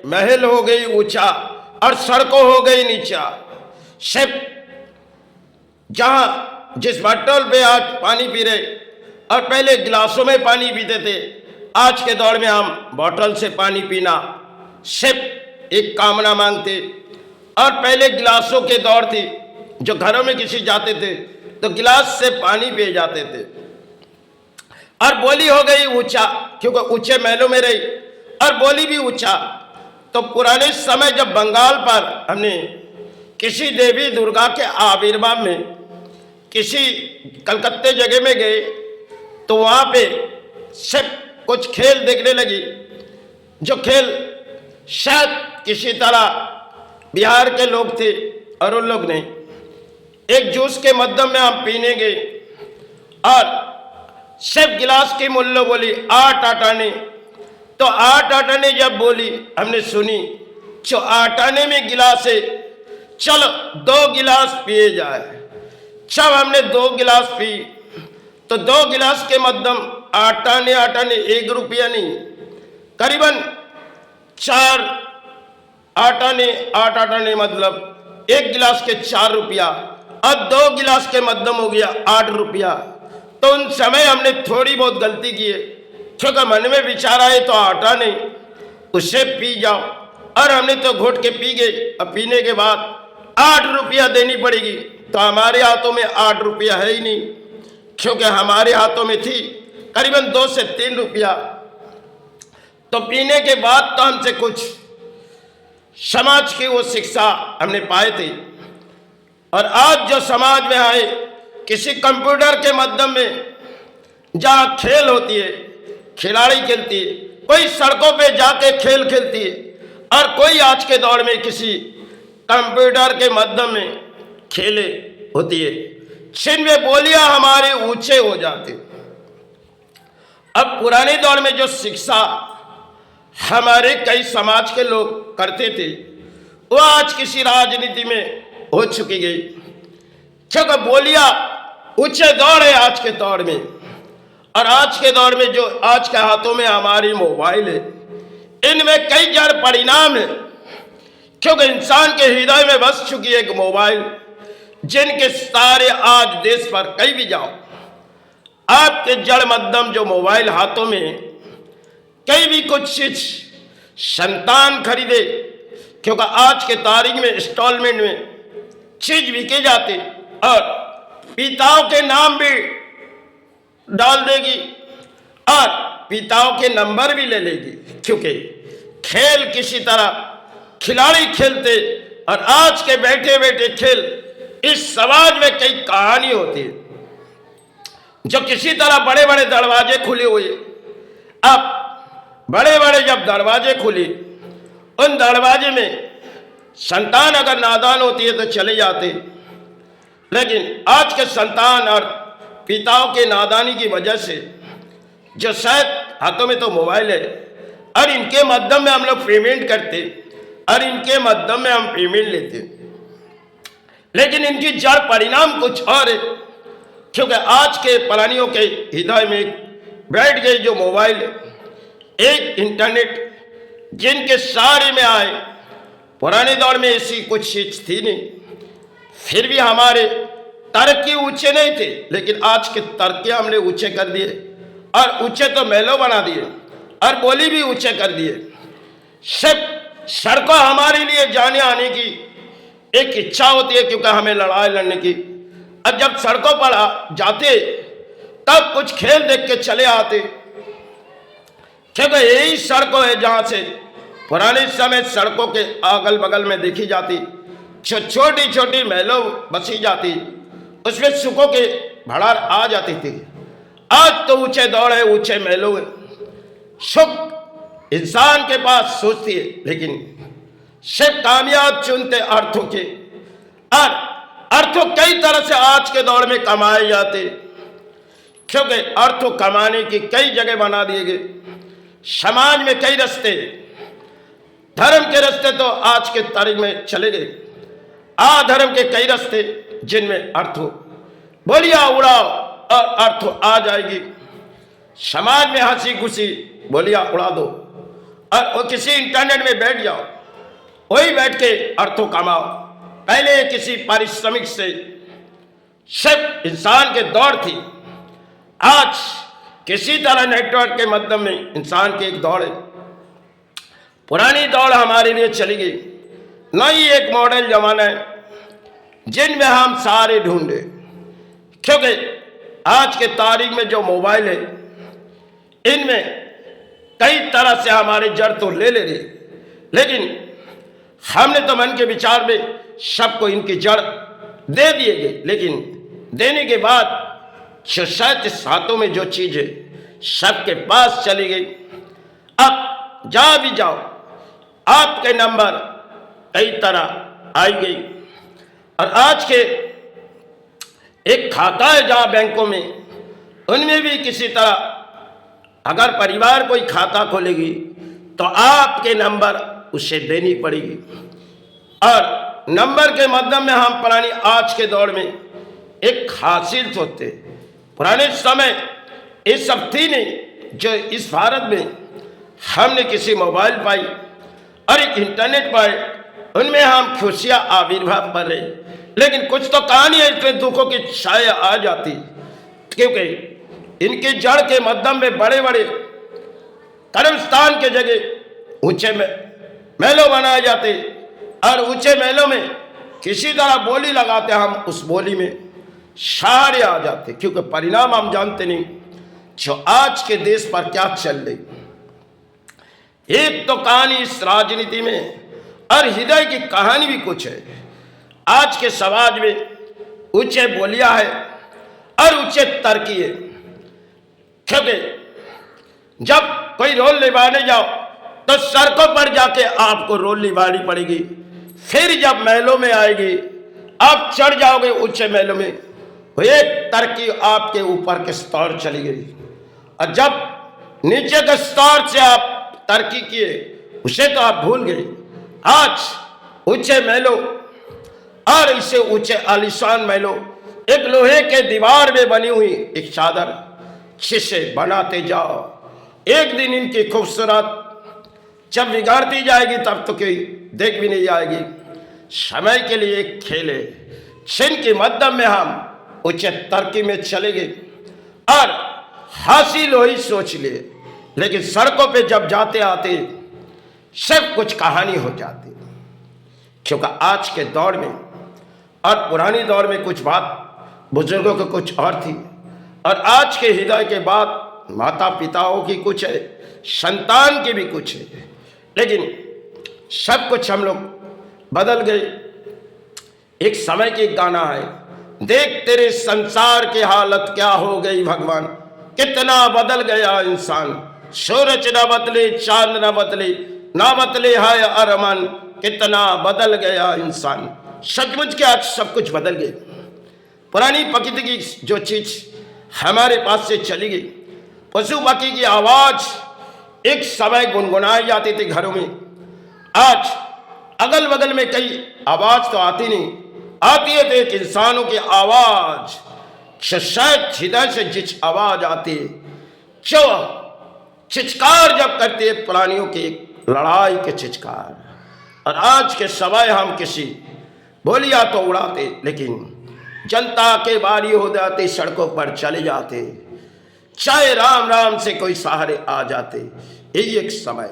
महल हो गई ऊंचा और सड़कों हो गई नीचा। सिर्फ जहां जिस बॉटल पे आज पानी पी रहे और पहले गिलासों में पानी पीते थे, आज के दौर में हम बॉटल से पानी पीना सिर्फ एक कामना मांगते। और पहले गिलासों के दौर थी, जो घरों में किसी जाते थे तो गिलास से पानी पिए जाते थे। और बोली हो गई ऊंचा, क्योंकि ऊंचे महलों में रही और बोली भी ऊंचा। तो पुराने समय जब बंगाल पर हमने किसी देवी दुर्गा के आविर्भाव में किसी कलकत्ते जगह में गए तो वहाँ पे सब कुछ खेल देखने लगी, जो खेल शायद किसी तरह बिहार के लोग थे और उन लोग नहीं। एक जूस के मध्यम में हम पीने गए और सब गिलास की मूल्य बोली 8 आटाने। तो 8 आटाने जब बोली हमने सुनी, जो 8 आने में गिलास है, चलो 2 गिलास पिए जाए। जब हमने 2 गिलास पी तो 2 गिलास के मध्यम 8 आने 1 रुपया नहीं, करीबन 4 8 आने मतलब 1 गिलास के 4 रुपया और 2 गिलास के मध्यम हो गया 8 रुपया। तो उन समय हमने थोड़ी बहुत गलती की है, क्योंकि मन में विचार आए तो आटा नहीं, उससे पी जाओ। और हमने तो घोट के पी गए। अब पीने के बाद 8 रुपया देनी पड़ेगी, तो हमारे हाथों में 8 रुपया है ही नहीं, क्योंकि हमारे हाथों में थी करीबन 2 से 3 रुपया। तो पीने के बाद तो हमसे कुछ समाज की वो शिक्षा हमने पाए थे। और आज जो समाज में आए, किसी कंप्यूटर के माध्यम में जहाँ खेल होती है, खिलाड़ी खेलती है, कोई सड़कों पे जाके खेल खेलती है, और कोई आज के दौर में किसी कंप्यूटर के माध्यम में खेले होती है, जिनमें बोलियां हमारे ऊंचे हो जाते। अब पुराने दौर में जो शिक्षा हमारे कई समाज के लोग करते थे, वो आज किसी राजनीति में हो चुकी गई, क्योंकि बोलियां ऊंचे दौर है आज के दौर में। और आज के दौर में जो आज के हाथों में हमारी मोबाइल है, इनमें कई जड़ परिणाम है, क्योंकि इंसान के हृदय में बस चुकी है एक मोबाइल, जिनके सारे आज देश पर कहीं भी जाओ, आपके जड़ मध्यम जो मोबाइल हाथों में, कहीं भी कुछ चीज संतान खरीदे, क्योंकि आज के तारीख में इंस्टॉलमेंट में चीज बिके जाती और पिताओं के नाम भी डाल देगी और पिताओं के नंबर भी ले लेगी, क्योंकि खेल किसी तरह खिलाड़ी खेलते। और आज के बैठे बैठे खेल, इस समाज में कई कहानी होती है, जो किसी तरह बड़े बड़े दरवाजे खुले हुए। अब बड़े बड़े जब दरवाजे खुले, उन दरवाजे में संतान अगर नादान होती है तो चले जाते, लेकिन आज के संतान और पिताओं के नादानी की वजह से, जो शायद हाथों में तो मोबाइल है और इनके माध्यम में हम लोग पेमेंट करते और इनके माध्यम में हम पेमेंट लेते, लेकिन इनकी जड़ परिणाम कुछ और है, क्योंकि आज के प्राणियों के हृदय में बैठ गई जो मोबाइल है, एक इंटरनेट, जिनके सारे में आए। पुराने दौर में ऐसी कुछ चीज थी नहीं, फिर भी हमारे तर्क ऊंचे नहीं थे, लेकिन आज के तर्क हमने ऊंचे कर दिए, और ऊंचे तो महलों बना दिए और बोली भी ऊंचे कर दिए। सब सड़कों हमारे लिए जाने आने की एक इच्छा होती है, क्योंकि हमें लड़ाई लड़ने की। और जब सड़कों पर जाते तब कुछ खेल देख के चले आते, क्योंकि यही सड़कों है जहां से पुराने समय सड़कों के अगल बगल में देखी जाती छोटी छोटी महलों बसी जाती, उसमें सुखों के भड़ार आ जाती थी। आज तो ऊंचे दौड़ है, ऊंचे महलों है, सुख इंसान के पास सोचती है, लेकिन सिर्फ कामयाब चुनते अर्थों के। और अर्थों कई तरह से आज के दौर में कमाए जाते, क्योंकि अर्थों कमाने की कई जगह बना दिए गए। समाज में कई रास्ते, धर्म के रास्ते तो आज के तारीख में चले गए, अधर्म के कई रास्ते जिनमें अर्थों बोलियां उड़ाओ और अर्थों आ जाएगी। समाज में हंसी खुशी बोलियां उड़ा दो और वो किसी इंटरनेट में बैठ जाओ, वही बैठ के अर्थों कमाओ। पहले किसी पारिश्रमिक से सिर्फ इंसान के दौड़ थी, आज किसी तरह नेटवर्क के माध्यम में इंसान की एक दौड़ है। पुरानी दौड़ हमारे लिए चली गई, नई एक मॉडल जमाना है जिनमें हम सारे ढूंढे, क्योंकि आज के तारीख में जो मोबाइल है इनमें कई तरह से हमारे जड़ तो ले रही, लेकिन हमने तो मन के विचार में सबको इनकी जड़ दे दिए गए। लेकिन देने के बाद जो शायद इस हाथों में जो चीज है सबके पास चली गई। अब जहां भी जाओ आपके नंबर कई तरह आई गई, और आज के एक खाता है जहां बैंकों में, उनमें भी किसी तरह अगर परिवार कोई खाता खोलेगी तो आपके नंबर उसे देनी पड़ेगी। और नंबर के माध्यम में हम पुरानी आज के दौर में एक हासिल होते, पुराने समय ये सब थी नहीं जो इस भारत में हमने किसी मोबाइल पाई और एक इंटरनेट पाए, उनमें हम खुशियां आविर्भाव कर रहे। लेकिन कुछ तो कहानी है इसमें दुखों की छाया आ जाती, क्योंकि इनकी जड़ के मध्यम में बड़े बड़े कर्म स्थान के जगह ऊंचे महलों बनाए जाते, और ऊंचे महलों में किसी तरह बोली लगाते, हम उस बोली में सारे आ जाते, क्योंकि परिणाम हम जानते नहीं जो आज के देश पर क्या चल रही। एक तो कहानी इस राजनीति में, और हृदय की कहानी भी कुछ है। आज के समाज में ऊंचे बोलियां है और ऊंचे तर्की है, क्योंकि जब कोई रोल निभाने जाओ तो सड़कों पर जाके आपको रोल निभानी पड़ेगी, फिर जब महलों में आएगी आप चढ़ जाओगे ऊंचे महलों में, वो एक तरक्की आपके ऊपर के स्तर चली गई, और जब नीचे के स्तर से आप तरक्की किए उसे तो आप भूल गए। आज ऊंचे महलों और इससे ऊंचे आलीशान महलों, एक लोहे के दीवार में बनी हुई एक चादर जिसे बनाते जाओ, एक दिन इनकी खूबसूरत जब बिगाड़ती जाएगी तब तो कोई देख भी नहीं आएगी। समय के लिए एक खेल है जिनके मध्यम में हम ऊंचे तरक्की में चले गए और हासिल हो ही सोच लिए, लेकिन सड़कों पे जब जाते आते सब कुछ कहानी हो जाती, क्योंकि आज के दौर में और पुरानी दौर में कुछ बात बुजुर्गों की कुछ और थी, और आज के हृदय के बाद माता पिताओं की कुछ है, संतान की भी कुछ है, लेकिन सब कुछ हम लोग बदल गए। एक समय की गाना है, देख तेरे संसार की हालत क्या हो गई भगवान, कितना बदल गया इंसान, सूरज न बदले चांद न बदले, ना बदले है अरमान, कितना बदल गया इंसान। सचमुच के आज सब कुछ बदल गए। पुरानी प्रकृति की जो चीज हमारे पास से चली गई, पशु पक्षी की आवाज एक समय गुनगुनाई जाती थी घरों में, आज अगल बगल में कई आवाज तो आती नहीं, आती है तो एक इंसानों की आवाज, शायद हृदय से जिस आवाज आती है, जो चिचकार जब करती है प्राणियों की लड़ाई के चिचकार। और आज के समय हम किसी बोलिया तो उड़ाते, लेकिन जनता के बारी हो जाते सड़कों पर चले जाते, चाहे राम राम से कोई सहारे आ जाते। यही एक समय